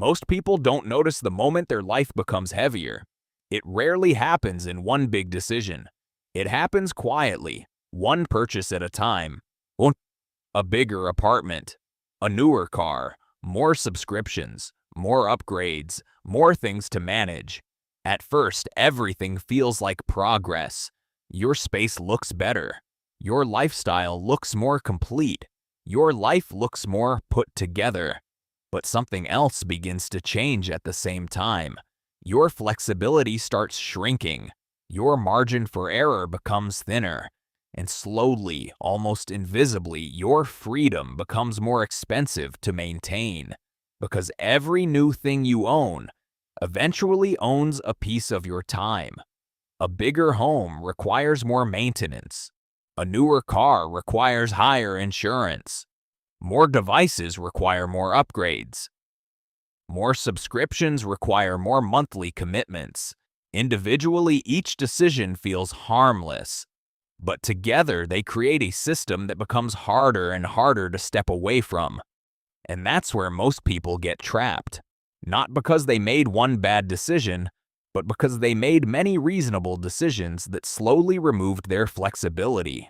Most people don't notice the moment their life becomes heavier. It rarely happens in one big decision. It happens quietly, one purchase at a time. A bigger apartment, a newer car, more subscriptions, more upgrades, more things to manage. At first, everything feels like progress. Your space looks better. Your lifestyle looks more complete. Your life looks more put together. But something else begins to change at the same time. Your flexibility starts shrinking. Your margin for error becomes thinner. And slowly, almost invisibly, your freedom becomes more expensive to maintain. Because every new thing you own eventually owns a piece of your time. A bigger home requires more maintenance. A newer car requires higher insurance. More devices require more upgrades. More subscriptions require more monthly commitments. Individually, each decision feels harmless. But together, they create a system that becomes harder and harder to step away from. And that's where most people get trapped. Not because they made one bad decision, but because they made many reasonable decisions that slowly removed their flexibility.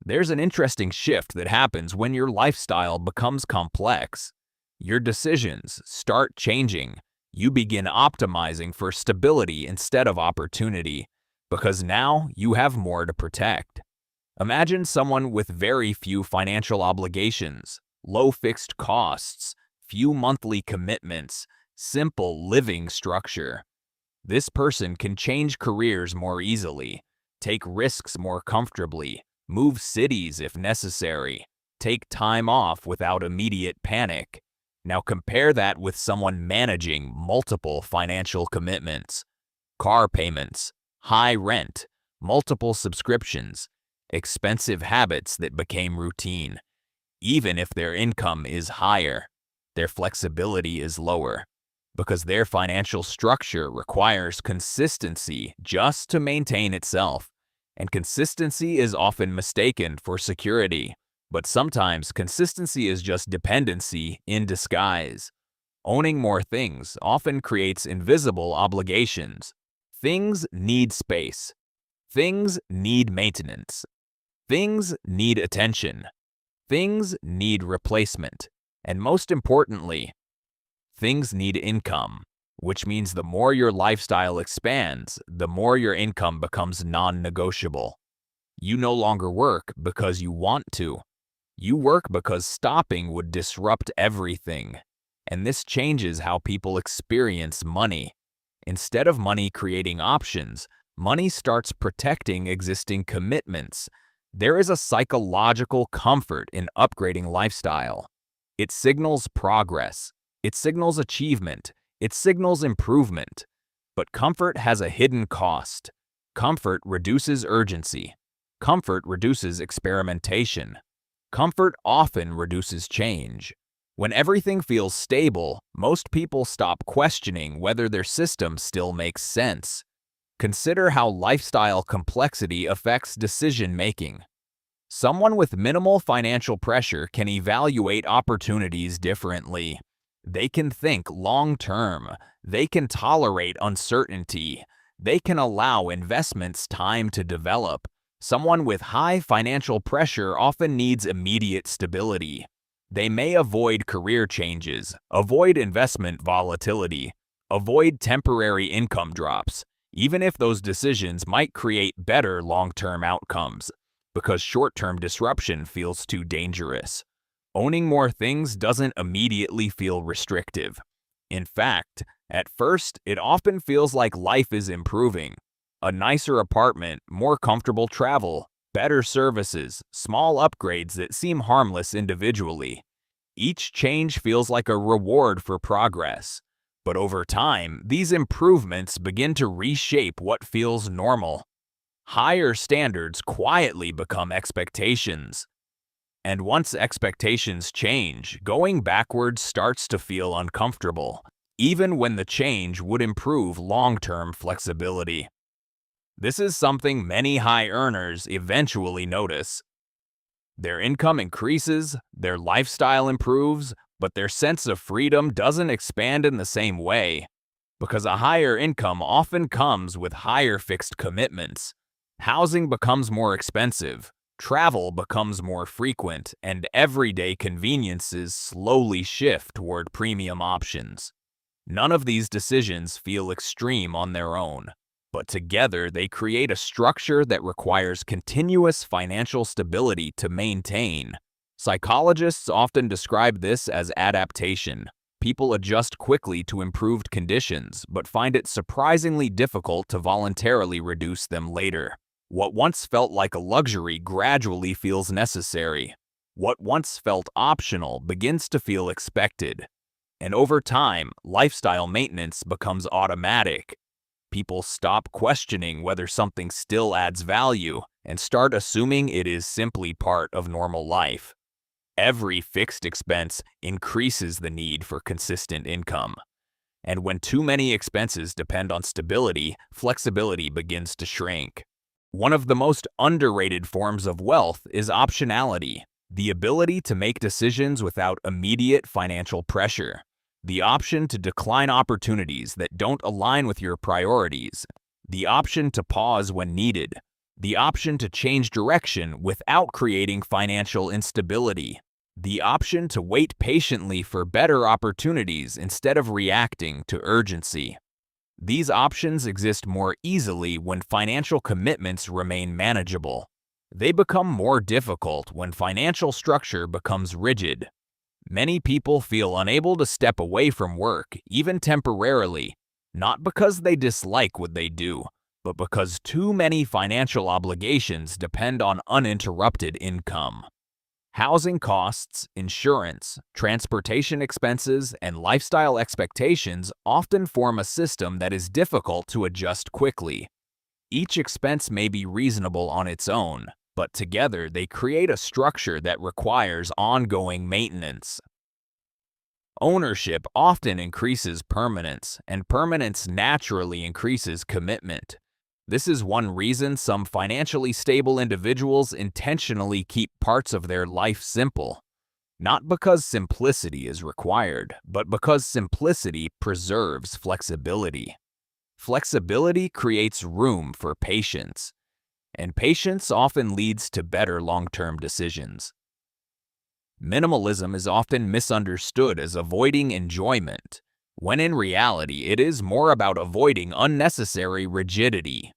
There's an interesting shift that happens when your lifestyle becomes complex. Your decisions start changing. You begin optimizing for stability instead of opportunity, because now you have more to protect. Imagine someone with very few financial obligations, low fixed costs, few monthly commitments, simple living structure. This person can change careers more easily, take risks more comfortably, move cities if necessary, take time off without immediate panic. Now compare that with someone managing multiple financial commitments, car payments, high rent, multiple subscriptions, expensive habits that became routine. Even if their income is higher, their flexibility is lower, because their financial structure requires consistency just to maintain itself. And consistency is often mistaken for security, but sometimes consistency is just dependency in disguise. Owning more things often creates invisible obligations. Things need space. Things need maintenance. Things need attention. Things need replacement. And most importantly, things need income, which means the more your lifestyle expands, the more your income becomes non-negotiable. You no longer work because you want to. You work because stopping would disrupt everything. And this changes how people experience money. Instead of money creating options, money starts protecting existing commitments. There is a psychological comfort in upgrading lifestyle. It signals progress. It signals achievement. It signals improvement. But comfort has a hidden cost. Comfort reduces urgency. Comfort reduces experimentation. Comfort often reduces change. When everything feels stable, most people stop questioning whether their system still makes sense. Consider how lifestyle complexity affects decision-making. Someone with minimal financial pressure can evaluate opportunities differently. They can think long-term. They can tolerate uncertainty. They can allow investments time to develop. Someone with high financial pressure often needs immediate stability. They may avoid career changes, avoid investment volatility, avoid temporary income drops, even if those decisions might create better long-term outcomes, because short-term disruption feels too dangerous. Owning more things doesn't immediately feel restrictive. In fact, at first, it often feels like life is improving. A nicer apartment, more comfortable travel, better services, small upgrades that seem harmless individually. Each change feels like a reward for progress. But over time, these improvements begin to reshape what feels normal. Higher standards quietly become expectations. And once expectations change, going backwards starts to feel uncomfortable, even when the change would improve long-term flexibility. This is something many high earners eventually notice. Their income increases, their lifestyle improves, But their sense of freedom doesn't expand in the same way, because a higher income often comes with higher fixed commitments. Housing becomes more expensive, travel becomes more frequent, and everyday conveniences slowly shift toward premium options. None of these decisions feel extreme on their own, but together they create a structure that requires continuous financial stability to maintain. Psychologists often describe this as adaptation. People adjust quickly to improved conditions, but find it surprisingly difficult to voluntarily reduce them later. What once felt like a luxury gradually feels necessary. What once felt optional begins to feel expected. And over time, lifestyle maintenance becomes automatic. People stop questioning whether something still adds value and start assuming it is simply part of normal life. Every fixed expense increases the need for consistent income. And when too many expenses depend on stability, flexibility begins to shrink. One of the most underrated forms of wealth is optionality, the ability to make decisions without immediate financial pressure, the option to decline opportunities that don't align with your priorities, the option to pause when needed, the option to change direction without creating financial instability, the option to wait patiently for better opportunities instead of reacting to urgency. These options exist more easily when financial commitments remain manageable. They become more difficult when financial structure becomes rigid. Many people feel unable to step away from work, even temporarily, not because they dislike what they do, but because too many financial obligations depend on uninterrupted income. Housing costs, insurance, transportation expenses, and lifestyle expectations often form a system that is difficult to adjust quickly. Each expense may be reasonable on its own, but together they create a structure that requires ongoing maintenance. Ownership often increases permanence, and permanence naturally increases commitment. This is one reason some financially stable individuals intentionally keep parts of their life simple. Not because simplicity is required, but because simplicity preserves flexibility. Flexibility creates room for patience, and patience often leads to better long-term decisions. Minimalism is often misunderstood as avoiding enjoyment, when in reality it is more about avoiding unnecessary rigidity.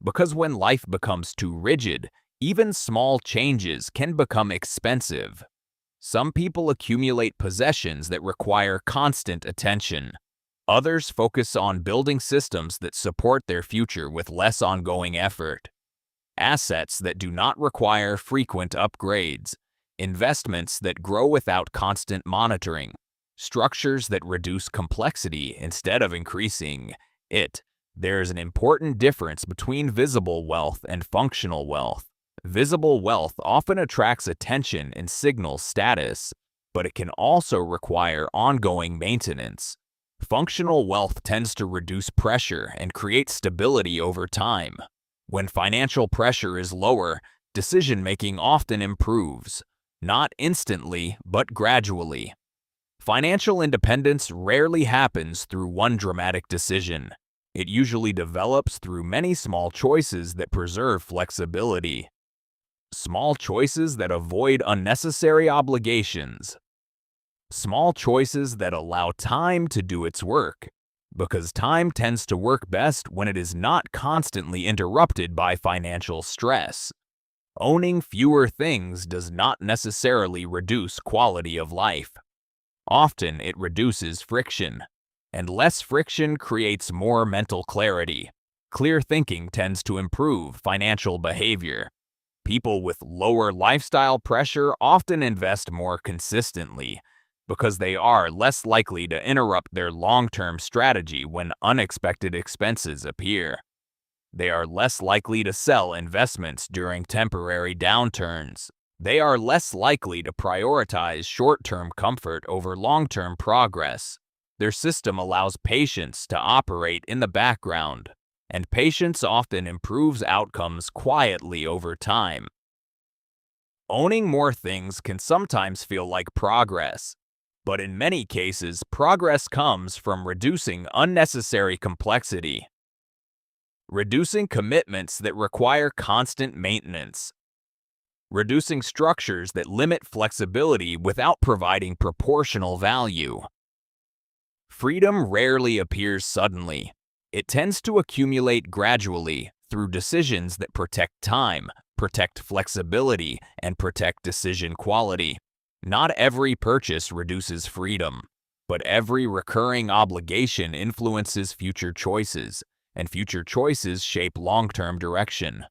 Because when life becomes too rigid, even small changes can become expensive. Some people accumulate possessions that require constant attention. Others focus on building systems that support their future with less ongoing effort. Assets that do not require frequent upgrades. Investments that grow without constant monitoring. Structures that reduce complexity instead of increasing it. There's an important difference between visible wealth and functional wealth. Visible wealth often attracts attention and signals status, but it can also require ongoing maintenance. Functional wealth tends to reduce pressure and create stability over time. When financial pressure is lower, decision-making often improves, not instantly, but gradually. Financial independence rarely happens through one dramatic decision. It usually develops through many small choices that preserve flexibility. Small choices that avoid unnecessary obligations. Small choices that allow time to do its work, because time tends to work best when it is not constantly interrupted by financial stress. Owning fewer things does not necessarily reduce quality of life. Often it reduces friction, and less friction creates more mental clarity. Clear thinking tends to improve financial behavior. People with lower lifestyle pressure often invest more consistently because they are less likely to interrupt their long-term strategy when unexpected expenses appear. They are less likely to sell investments during temporary downturns. They are less likely to prioritize short-term comfort over long-term progress. Their system allows patience to operate in the background, and patience often improves outcomes quietly over time. Owning more things can sometimes feel like progress, But in many cases, progress comes from reducing unnecessary complexity, reducing commitments that require constant maintenance, reducing structures that limit flexibility without providing proportional value. Freedom rarely appears suddenly. It tends to accumulate gradually through decisions that protect time, protect flexibility, and protect decision quality. Not every purchase reduces freedom, but every recurring obligation influences future choices, and future choices shape long-term direction.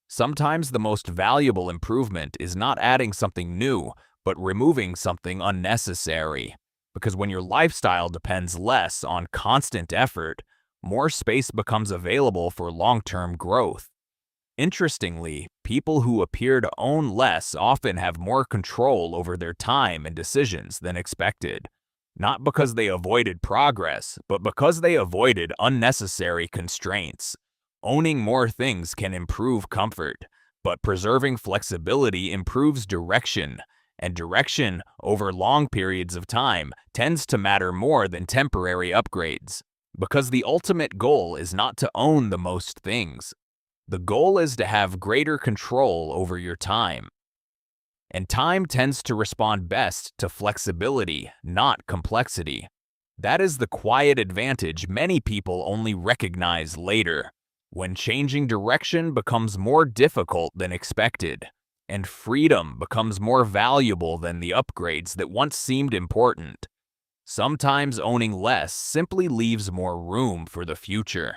Sometimes the most valuable improvement is not adding something new, but removing something unnecessary. Because when your lifestyle depends less on constant effort, more space becomes available for long-term growth. Interestingly, people who appear to own less often have more control over their time and decisions than expected. Not because they avoided progress, but because they avoided unnecessary constraints. Owning more things can improve comfort, but preserving flexibility improves direction, and direction over long periods of time tends to matter more than temporary upgrades. Because the ultimate goal is not to own the most things. The goal is to have greater control over your time. And time tends to respond best to flexibility, not complexity. That is the quiet advantage many people only recognize later, when changing direction becomes more difficult than expected, and freedom becomes more valuable than the upgrades that once seemed important. Sometimes owning less simply leaves more room for the future.